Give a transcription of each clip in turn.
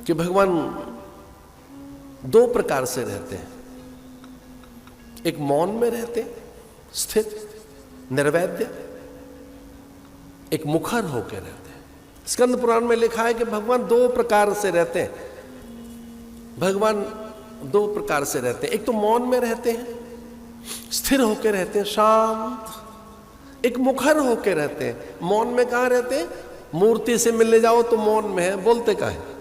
कि भगवान दो प्रकार से रहते हैं। एक मौन में रहते हैं, स्थित निर्वैद्य, एक मुखर होकर रहते हैं। स्कंद पुराण में लिखा है कि भगवान दो प्रकार से रहते हैं। भगवान दो प्रकार से रहते हैं, एक तो मौन में रहते हैं, स्थिर होकर रहते हैं, शांत। एक मुखर होकर रहते हैं। मौन में कहां रहते हैं? मूर्ति से मिलने जाओ तो मौन में है, बोलते का है।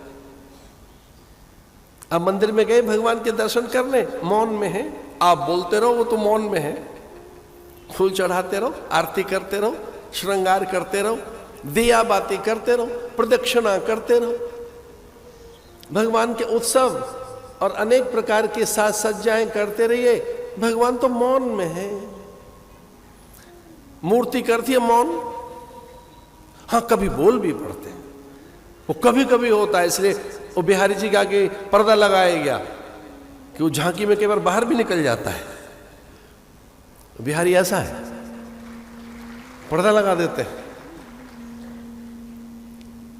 अब मंदिर में गए भगवान के दर्शन करने, मौन में है, आप बोलते रहो, वो तो मौन में है। फूल चढ़ाते रहो, आरती करते रहो, श्रृंगार करते रहो, दिया बाती करते रहो, प्रदक्षिणा करते रहो। भगवान के उत्सव और अनेक प्रकार की साज सज्जाएं करते रहिए, भगवान तो मौन में है। मूर्ति करती है मौन, हां कभी बोल भी पड़ते हैं, वो कभी कभी होता है। इसलिए वो बिहारी जी के आगे पर्दा लगाया गया कि वो झांकी में कई बार बाहर भी निकल जाता है। बिहारी ऐसा है, पर्दा लगा देते हैं,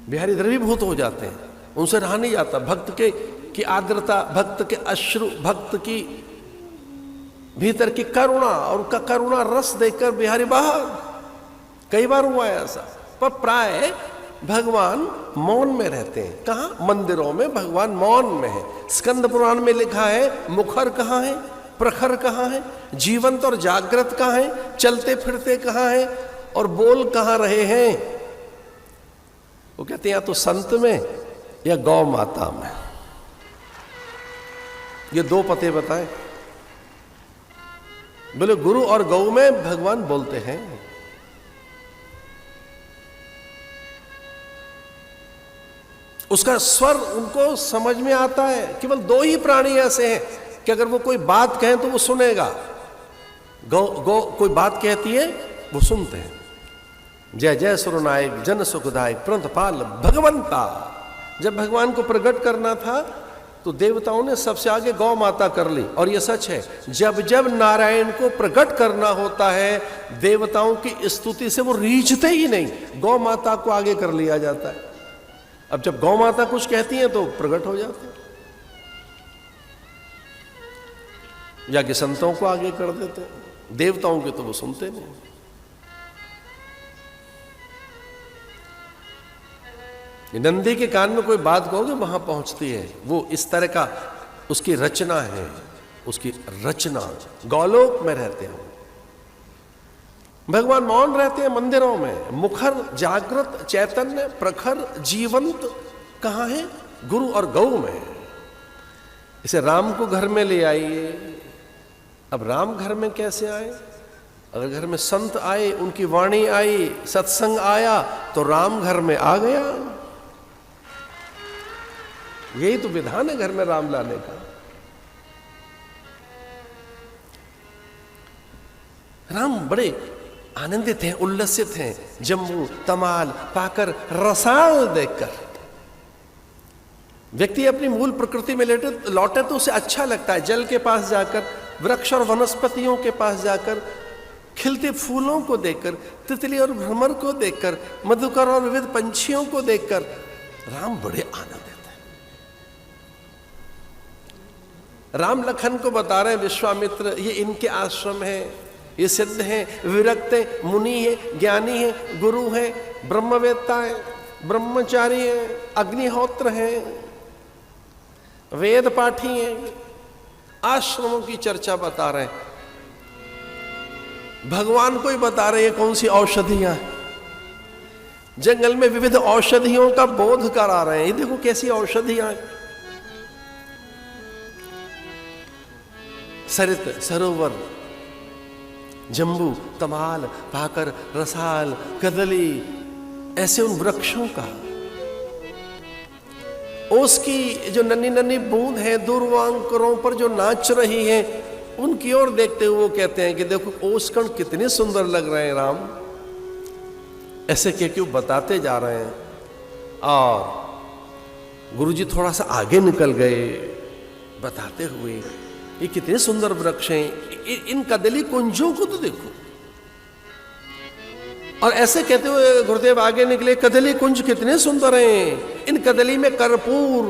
बिहारी द्रवीभूत हो जाते हैं, उनसे रहा नहीं जाता। भक्त के की आर्द्रता, भक्त के अश्रु, भक्त की भीतर की करुणा और उनका करुणा रस देखकर बिहारी बाहर। कई बार हुआ है ऐसा। पर प्राय भगवान मौन में रहते हैं। कहां? मंदिरों में भगवान मौन में है। स्कंद पुराण में लिखा है मुखर कहां है, प्रखर कहां है, जीवंत और जागृत कहां है, चलते फिरते कहां है और बोल कहां रहे हैं। वो कहते हैं या तो संत में या गौ माता में। ये दो पते बताएं। बोले गुरु और गौ में भगवान बोलते हैं। उसका स्वर उनको समझ में आता है। केवल दो ही प्राणी ऐसे हैं कि अगर वो कोई बात कहें तो वो सुनेगा। गौ कोई बात कहती है, वो सुनते हैं। जय जय सुरनायक जन सुखदायक प्रंतपाल भगवंता। जब भगवान को प्रकट करना था तो देवताओं ने सबसे आगे गौ माता कर ली। और यह सच है, जब जब नारायण को प्रकट करना होता है, देवताओं की स्तुति से वो रीझते ही नहीं, गौ माता को आगे कर लिया जाता है। अब जब गौ माता कुछ कहती हैं तो प्रकट हो जाते हैं, जाके संतों को आगे कर देते हैं। देवताओं के तो वो सुनते नहीं। नंदी के कान में कोई बात कहोगे वहां पहुंचती है। वो इस तरह का उसकी रचना है, उसकी रचना। गौलोक में रहते हैं भगवान, मौन रहते हैं मंदिरों में। मुखर, जागृत, चैतन्य, प्रखर, जीवंत कहां है? गुरु और गौ में। इसे राम को घर में ले आइए। अब राम घर में कैसे आए? अगर घर में संत आए, उनकी वाणी आई, सत्संग आया, तो राम घर में आ गया। यही तो विधान है घर में राम लाने का। राम बड़े आनंदित हैं, उल्लसित हैं। जम्बू, तमाल पाकर, रसाल देखकर व्यक्ति अपनी मूल प्रकृति में लौटे तो उसे अच्छा लगता है। जल के पास जाकर, वृक्ष और वनस्पतियों के पास जाकर, खिलते फूलों को देखकर, तितली और भ्रमर को देखकर, मधुकर और विविध पंछियों को देखकर राम बड़े आनंदित हैं। राम लखन को बता रहे हैं विश्वामित्र, ये इनके आश्रम है, ये सिद्ध हैं, विरक्त हैं, मुनि हैं, ज्ञानी हैं, गुरु हैं, ब्रह्मवेत्ता हैं, ब्रह्मचारी हैं, अग्निहोत्र हैं, वेद पाठी हैं। आश्रमों की चर्चा बता रहे हैं। भगवान को ही बता रहे हैं कौन सी औषधियां हैं। जंगल में विविध औषधियों का बोध करा रहे हैं। ये देखो कैसी औषधियां हैं। सरित, सरोवर, जम्बू, तमाल, पाकर, रसाल, कदली, ऐसे उन वृक्षों का, ओस की जो नन्ही नन्ही बूंद है दूरवांकरों पर जो नाच रही है, उनकी ओर देखते हुए वो कहते हैं कि देखो ओसकण कितने सुंदर लग रहे हैं राम। ऐसे कह के वो बताते जा रहे हैं। और गुरुजी थोड़ा सा आगे निकल गए बताते हुए, ये कितने सुंदर वृक्ष हैं, इन कदली कुंजों को तो देखो। और ऐसे कहते हुए गुरुदेव आगे निकले, कदली कुंज कितने सुंदर हैं, इन कदली में कर्पूर।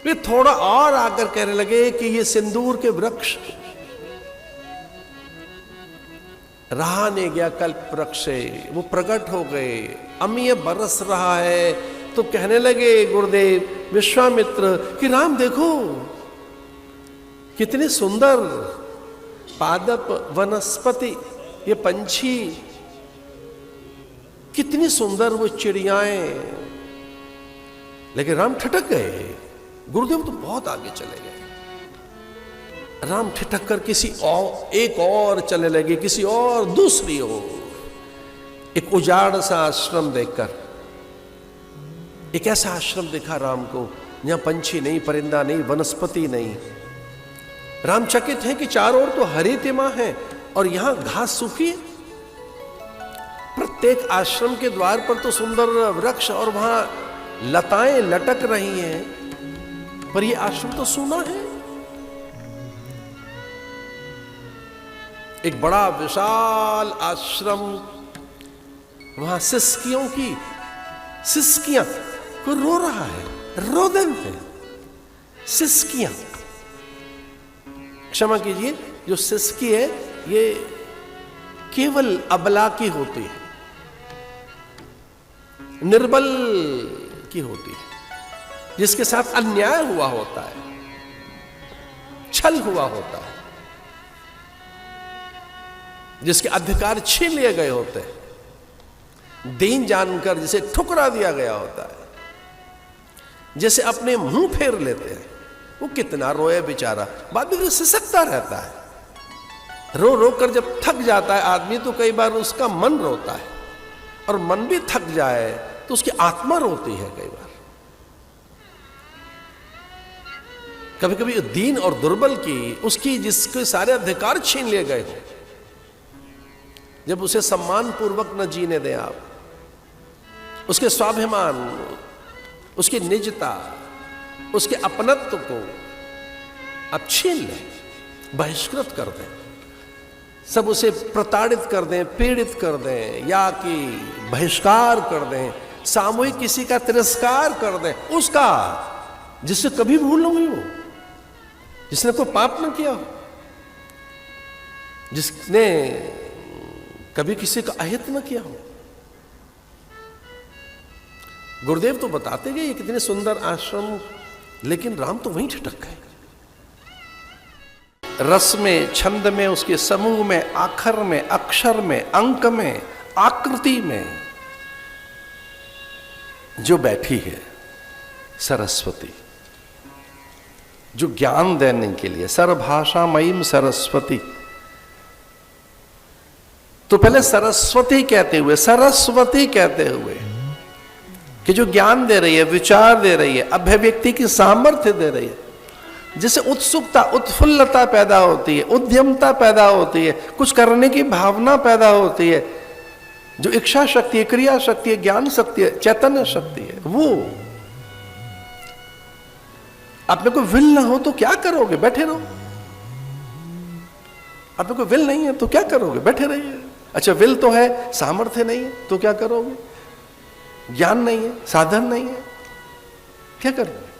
वे थोड़ा और आकर कहने लगे कि ये सिंदूर के वृक्ष, रहा नहीं गया कल्प वृक्ष से, वो प्रकट हो गए, अमीय बरस रहा है। तो कहने लगे गुरुदेव विश्वामित्र कि राम देखो कितने सुंदर पादप वनस्पति, ये पंछी, कितनी सुंदर वो चिड़ियाएं। लेकिन राम ठिठक गए। गुरुदेव तो बहुत आगे चले गए। राम ठिठक कर किसी और एक और चले लगे, किसी और दूसरी ओर। एक उजाड़ सा आश्रम देखकर, एक ऐसा आश्रम देखा राम को जहां पंछी नहीं, परिंदा नहीं, वनस्पति नहीं। राम चकित हैं कि चारों ओर तो हरी तिमा है और यहां घास सूखी है। प्रत्येक आश्रम के द्वार पर तो सुंदर वृक्ष और वहां लताएं लटक रही हैं, पर यह आश्रम तो सूना है। एक बड़ा विशाल आश्रम, वहां सिसकियों की सिसकियां, कोई रो रहा है, रोदन है, सिसकियां। क्षमा कीजिए, जो सिसकी है ये केवल अबला की होती है, निर्बल की होती है, जिसके साथ अन्याय हुआ होता है, छल हुआ होता है, जिसके अधिकार छीन लिए गए होते हैं, दीन जानकर जिसे ठुकरा दिया गया होता है, जैसे अपने मुंह फेर लेते हैं। वो कितना रोए बेचारा, बाद में सिसकता रहता है। रो रो कर जब थक जाता है आदमी, तो कई बार उसका मन रोता है, और मन भी थक जाए तो उसकी आत्मा रोती है कई बार। कभी कभी दीन और दुर्बल की, उसकी जिसके सारे अधिकार छीन लिए गए हो, जब उसे सम्मान पूर्वक न जीने दें आप, उसके स्वाभिमान, उसकी निजता, उसके अपनत्व को आप छीन लें, बहिष्कृत कर दें, सब उसे प्रताड़ित कर दें, पीड़ित कर दें, या कि बहिष्कार कर दें, सामूहिक किसी का तिरस्कार कर दें, उसका जिससे कभी भूल न हुई हो, जिसने कोई पाप न किया हो, जिसने कभी किसी का अहित न किया हो। गुरुदेव तो बताते गए कितने सुंदर आश्रम, लेकिन राम तो वहीं ठिठक गए। रस में, छंद में, उसके समूह में, आखर में, अक्षर में, अंक में, आकृति में जो बैठी है सरस्वती, जो ज्ञान देने के लिए, सर्वभाषामयीम सरस्वती। तो पहले सरस्वती कहते हुए, सरस्वती कहते हुए कि जो ज्ञान दे रही है, विचार दे रही है, अभिव्यक्ति की सामर्थ्य दे रही है, जिससे उत्सुकता, उत्फुल्लता पैदा होती है, उद्यमता पैदा होती है, कुछ करने की भावना पैदा होती है, जो इच्छा शक्ति है, क्रिया शक्ति है, ज्ञान शक्ति है, चैतन्य शक्ति है, वो। आप में कोई विल ना हो तो क्या करोगे? बैठे रहो। आप में कोई विल नहीं है तो क्या करोगे? बैठे रहिए। अच्छा, विल तो है, सामर्थ्य नहीं है तो क्या करोगे? ज्ञान नहीं है, साधन नहीं है, क्या करोगे?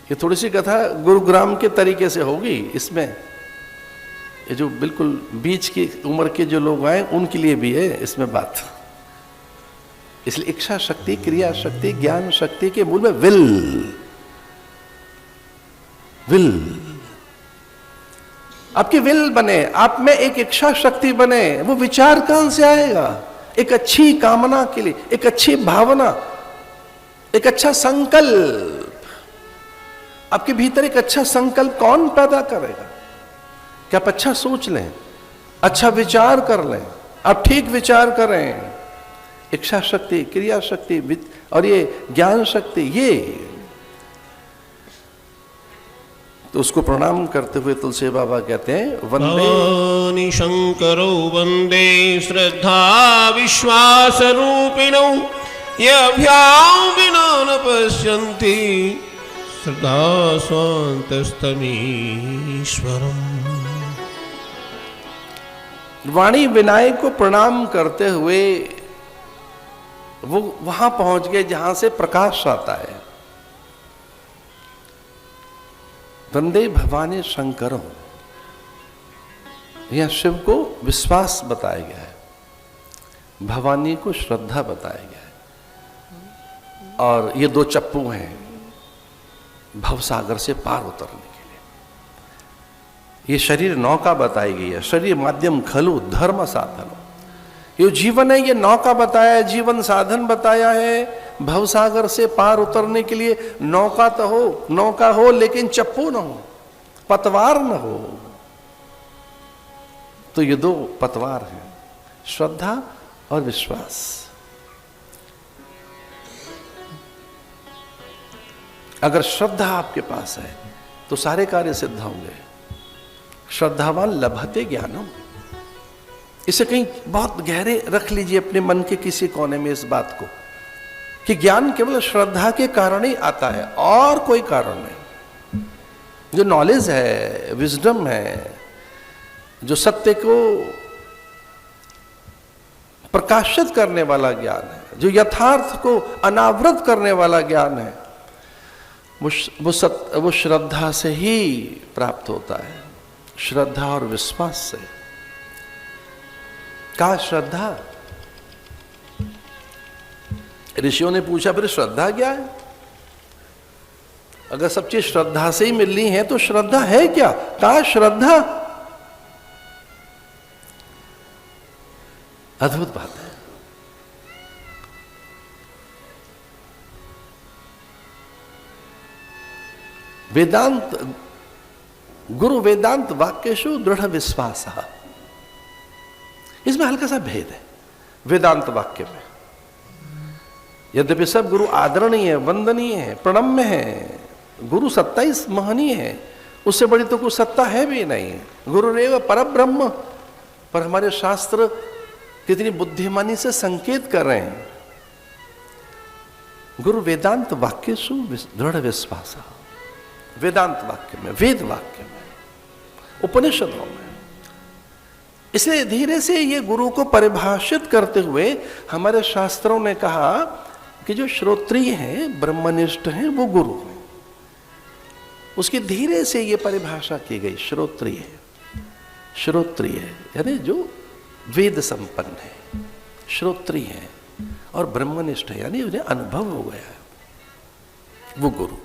ये थोड़ी सी कथा गुरुग्राम के तरीके से होगी। इसमें ये जो बिल्कुल बीच की उम्र के जो लोग आए उनके लिए भी है इसमें बात। इसलिए इच्छा शक्ति, क्रिया शक्ति, ज्ञान शक्ति के मूल में विल। आपकी विल बने, आप में एक इच्छा शक्ति बने, वो विचार कहां से आएगा? एक अच्छी कामना के लिए, एक अच्छी भावना, एक अच्छा संकल्प। आपके भीतर एक अच्छा संकल्प कौन पैदा करेगा? कि आप अच्छा सोच लें, अच्छा विचार कर लें, आप ठीक विचार करें। इच्छा शक्ति, क्रिया शक्ति और ये ज्ञान शक्ति, ये तो उसको प्रणाम करते हुए तुलसी बाबा कहते हैं, वंदे शंकरो वंदे श्रद्धा विश्वास रूपिणौ यभ्यां विना न पश्यन्ति सदा स्वान्तस्तमीश्वरम्। वाणी विनायक को प्रणाम करते हुए वो वहां पहुंच गए जहां से प्रकाश आता है। वंदे भवानी शंकरम, यह शिव को विश्वास बताया गया है, भवानी को श्रद्धा बताया गया है। और ये दो चप्पू हैं भवसागर से पार उतरने के लिए। ये शरीर नौका बताई गई है, शरीर माध्यम खलु धर्म साधन। ये जीवन है, ये नौका बताया है, जीवन साधन बताया है। भवसागर से पार उतरने के लिए नौका तो हो, नौका हो लेकिन चप्पू न हो, पतवार न हो। तो ये दो पतवार हैं, श्रद्धा और विश्वास। अगर श्रद्धा आपके पास है तो सारे कार्य सिद्ध होंगे। श्रद्धावान लभते ज्ञानम, इसे कहीं बहुत गहरे रख लीजिए अपने मन के किसी कोने में इस बात को, कि ज्ञान केवल श्रद्धा के कारण ही आता है और कोई कारण नहीं। जो नॉलेज है, विजडम है, जो सत्य को प्रकाशित करने वाला ज्ञान है, जो यथार्थ को अनावृत करने वाला ज्ञान है, वो श्रद्धा से ही प्राप्त होता है, श्रद्धा और विश्वास से। कहा श्रद्धा? ऋषियों ने पूछा फिर श्रद्धा क्या है? अगर सब चीज श्रद्धा से ही मिलनी है तो श्रद्धा है क्या? कहा श्रद्धा। अद्भुत बात है। वेदांत गुरु वेदांत वाक्येषु दृढ़ विश्वास, इसमें हल्का सा भेद है वेदांत वाक्य में। यद्यपि सब गुरु आदरणीय है, वंदनीय है, प्रणम्य है, गुरु सत्ता ही महनीय है, उससे बड़ी तो कोई सत्ता है भी नहीं। गुरुरेव परब्रह्म, पर हमारे शास्त्र कितनी बुद्धिमानी से संकेत कर रहे हैं। गुरु वेदांत वाक्येषु दृढ़ विश्वास, वेदांत वाक्य में, वेद वाक्य में, उपनिषदों में। इसलिए धीरे से ये गुरु को परिभाषित करते हुए हमारे शास्त्रों ने कहा कि जो श्रोत्रिय हैं, ब्रह्मनिष्ठ हैं, वो गुरु हैं। उसकी धीरे से ये परिभाषा की गई, श्रोत्रिय, श्रोत्रिय यानी जो वेद संपन्न है, श्रोत्रिय है, और ब्रह्मनिष्ठ है यानी उन्हें अनुभव हो गया है, वो गुरु।